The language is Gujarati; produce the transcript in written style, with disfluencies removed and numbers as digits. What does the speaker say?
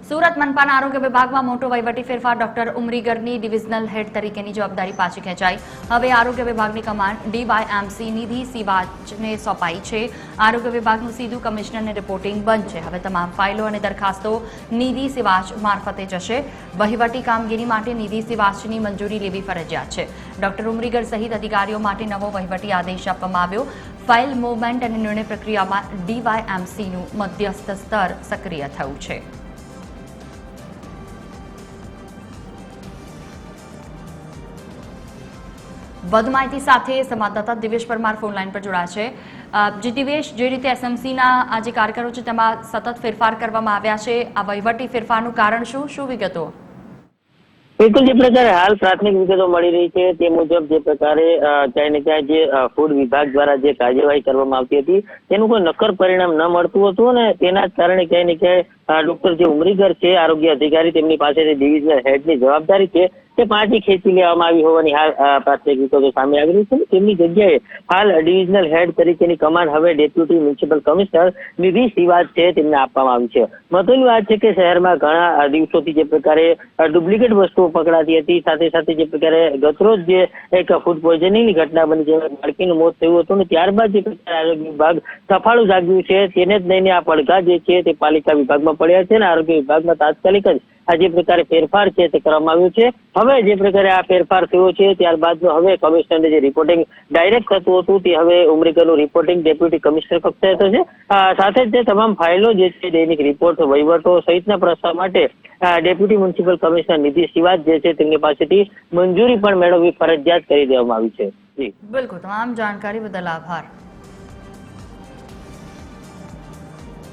સુરત મનપાના આરોગ્ય વિભાગમાં મોટો વહીવટી ફેરફાર. ડોક્ટર ઉમરીગરની ડિવિઝનલ હેડ તરીકેની જવાબદારી પાછી ખેંચાઈ. હવે આરોગ્ય વિભાગની કમાન્ડ DYMC નિધિ સિવાચને સોંપાઈ છે. આરોગ્ય વિભાગનું સીધું કમિશનરને રિપોર્ટિંગ બંધ છે. હવે તમામ ફાઇલો અને દરખાસ્તો નિધિ સિવાચ મારફતે જશે. વહીવટી કામગીરી માટે નિધિ સિવાચની મંજૂરી લેવી ફરજિયાત છે. ડોક્ટર ઉમરીગર સહિત અધિકારીઓ માટે નવો વહીવટી આદેશ આપવામાં આવ્યો. ફાઇલ મૂવમેન્ટ અને નિર્ણય પ્રક્રિયામાં DYMCનું મધ્યસ્થ સ્તર સક્રિય થયું છે. વધુ માહિતી સાથે સંવાદદાતા દિવેશ પરમાર ફોનલાઈન પર જોડાયા છે. દિવેશ, જે રીતે SMCના આ જે કાર્યકરો છે તેમાં સતત ફેરફાર કરવામાં આવ્યા છે, આ વહીવટી ફેરફારનું કારણ શું વિગતો? બિલકુલ, જે પ્રકારે હાલ પ્રાથમિક વિગતો મળી રહી છે તે મુજબ જે પ્રકારે ક્યાંય ને ક્યાંય જે ફૂડ વિભાગ દ્વારા જે કાર્યવાહી કરવામાં આવતી હતી તેનું કોઈ નક્કર પરિણામ ન મળતું હતું અને તેના જ કારણે ક્યાંય ને ક્યાંય ડોક્ટર જે ઉમરીગર છે આરોગ્ય અધિકારી, તેમની પાસેથી ડિવિઝનલ હેડની જવાબદારી છે તે પાછી ખેંચી લેવામાં આવી હોવાની હાલ પ્રાથમિક વિગતો સામે આવી રહી છે. તેમની જગ્યાએ હાલ ડિવિઝનલ હેડ તરીકેની કમાન્ડ હવે ડેપ્યુટી મ્યુનિસિપલ કમિશનર નિધિ સિવાચ છે તેમને આપવામાં આવી છે. મહત્વની વાત છે કે શહેરમાં ઘણા દિવસોથી જે પ્રકારે ડુપ્લિકેટ વસ્તુઓ પકડાતી હતી, સાથે સાથે જે પ્રકારે ગતરોજ જે એક ફૂડ પોઈઝનિંગની ઘટના બની જેમાં બાળકીનું મોત થયું હતું અને ત્યારબાદ જે પ્રકારે આરોગ્ય વિભાગ સફાળું જાગ્યું છે તેને જ લઈને આ પડઘા જે છે તે પાલિકા વિભાગમાં પડ્યા છે અને આરોગ્ય વિભાગમાં તાત્કાલિક જ આ જે પ્રકારે ફેરફાર છે તે કરવામાં આવ્યો છે. હવે જે પ્રકારે આ ફેરફાર થયો છે ત્યારબાદ હવે કમિશનરને જે રિપોર્ટિંગ ડાયરેક્ટ થતું હતું તે હવે ઉમરીગરનું રિપોર્ટિંગ ડેપ્યુટી કમિશનર કક્ષાએ થશે. સાથે જ તમામ ફાઇલો જે છે દૈનિક રિપોર્ટ, વહીવટો સહિતના પ્રસ્તાવ માટે ડેપ્યુટી મ્યુનિસિપલ કમિશનર નિધિ સિવાચ જે છે તેમની પાસેથી મંજૂરી પણ મેળવવી ફરજિયાત કરી દેવામાં આવી છે. બિલકુલ, તમામ જાણકારી બદલ આભાર.